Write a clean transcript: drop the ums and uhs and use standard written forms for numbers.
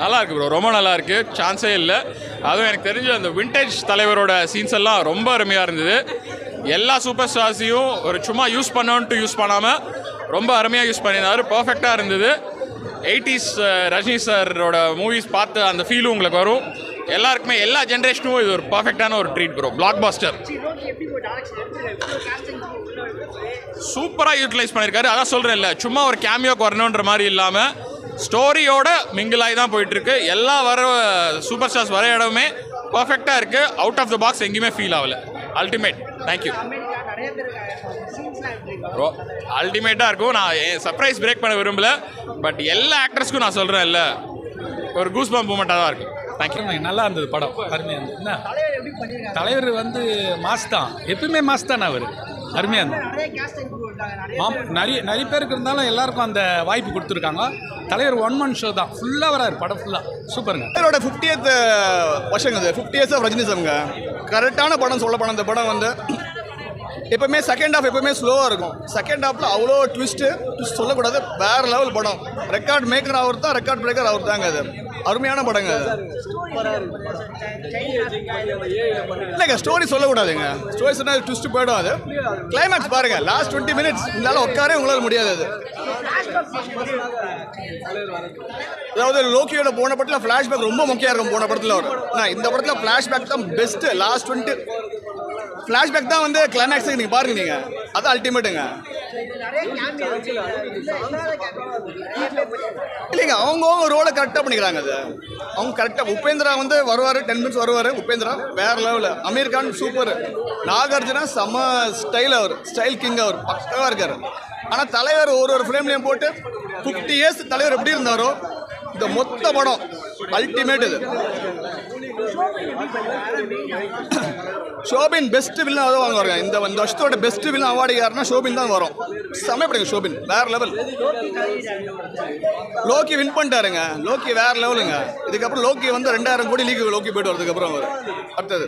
நல்லா இருக்கு ப்ரோ, ரொம்ப நல்லா இருக்கு, சான்ஸே இல்லை. அதுவும் எனக்கு தெரிஞ்ச அந்த விண்டேஜ் தலைவரோட சீன்ஸ் எல்லாம் ரொம்ப அருமையாக இருந்தது. எல்லா சூப்பர் ஸ்டார்ஸையும் ஒரு சும்மா யூஸ் பண்ணோன்ட்டு யூஸ் பண்ணாமல் ரொம்ப அருமையாக யூஸ் பண்ணியிருந்தாரு. பர்ஃபெக்டாக இருந்தது. 80s ரஜினி சாரோட மூவிஸ் பார்த்து அந்த ஃபீலும் உங்களுக்கு வரும். எல்லாருக்குமே எல்லா ஜென்ரேஷனும் இது ஒரு பர்ஃபெக்டான ஒரு ட்ரீட் ப்ரோ. பிளாக் பாஸ்டர் சூப்பராக யூட்டிலைஸ் பண்ணியிருக்காரு. அதான் சொல்கிறேன்ல, சும்மா ஒரு கேமியோக்கு வரணுன்ற மாதிரி இல்லாமல் ஸ்டோரியோட மிங்கிளாகி தான் போயிட்டுருக்கு. எல்லா வர சூப்பர் ஸ்டார்ஸ் வர இடமே பர்ஃபெக்டாக இருக்குது. அவுட் ஆஃப் த பாக்ஸ் எங்கேயுமே ஃபீல் ஆகலை. அல்டிமேட். Thank you bro. அல்டிமேட்டாக இருக்கும். நான் சர்ப்ரைஸ் பிரேக் பண்ண விரும்பல, பட் எல்லா ஆக்டர்ஸ்க்கும் நான் சொல்கிறேன் இல்லை, ஒரு கூஸ் பம்ப் மூமெண்ட்டாக தான் இருக்கும். தேங்க்யூ. நல்லா இருந்தது படம், அருமையாக இருந்தது. என்ன தலைவர் வந்து மாஸ் தான், எப்பவுமே மாஸ் தானே அவர். அருமையாக இருந்தது. நிறைய பேருக்கு இருந்தாலும் எல்லாருக்கும் அந்த வாய்ப்பு கொடுத்துருக்காங்க. தலைவர் 1 man ஷோ தான், ஃபுல்லாக வராரு படம் ஃபுல்லாக. சூப்பருங்க. தலைவரோட 50th வருஷங்க, அது 50 years ஆஃப் ரஜினிசம்ங்க. கரெக்டான படம் சொல்ல போன இந்த படம் வந்து எப்பவுமே செகண்ட் ஹாஃப் எப்பவுமே ஸ்லோவாக இருக்கும். செகண்ட் ஹாஃபில் அவ்வளோ ட்விஸ்ட் சொல்லக்கூடாது, வேறு லெவல் படம். ரெக்கார்ட் மேக்கர் அவர் தான், ரெக்கார்ட் பிரேக்கர் அவர் தாங்க. அது அருமையான படங்க. அது இல்லைங்க, ஸ்டோரி சொல்லக்கூடாதுங்க. ஸ்டோரி சொன்னால் ட்விஸ்ட் போய்டும். அது கிளைமேக்ஸ் பாருங்கள், லாஸ்ட் 20 minutes இருந்தாலும் உட்காரே உங்களால் முடியாது. அது அதாவது லோக்கியோட போன படத்தில் ஃப்ளாஷ்பேக் ரொம்ப முக்கியம் இருக்கும். போன படத்தில் வரும், இந்த படத்தில் ஃப்ளாஷ்பேக் தான் பெஸ்ட்டு. லாஸ்ட் 20 ஃப்ளாஷ்பேக் தான் வந்து கிளைமேக்ஸுக்கு நீங்கள் பாருங்க, நீங்கள் அது அல்டிமேட்டுங்க. இல்லைங்க, அவங்கவுங்க ரோலை கரெக்டாக பண்ணிக்கிறாங்க. அது அவங்க கரெக்டாக. உபேந்திரா வந்து வருவார், 10 minutes வருவார். உபேந்திரா வேறு லெவலில். அமீர் கான் சூப்பர். நாகார்ஜுனா செம்ம ஸ்டைல், அவர் ஸ்டைல் கிங், அவர் பக்காவாக இருக்கார். ஆனால் தலைவர் ஒரு ஃப்ரேம்லேயும் போட்டு 50 years தலைவர் எப்படி இருந்தாரோ இந்த மொத்த படம் அல்டிமேட். இது ஷோபின் பெஸ்ட் வில்லன் அதான் வாங்குவாங்க. இந்த வருஷத்தோட பெஸ்ட் வில்லன் அவார்டு யாருன்னா ஷோபின் தான் வரும். சமயப்படுங்க, ஷோபின் வேற லெவல். லோக்கி வின் பண்ணிட்டாருங்க. லோக்கி வேற லெவலுங்க. இதுக்கப்புறம் லோக்கி வந்து 2000 கோடி லீக்கு லோக்கி போயிட்டு வரதுக்கப்புறம் அவர் அடுத்தது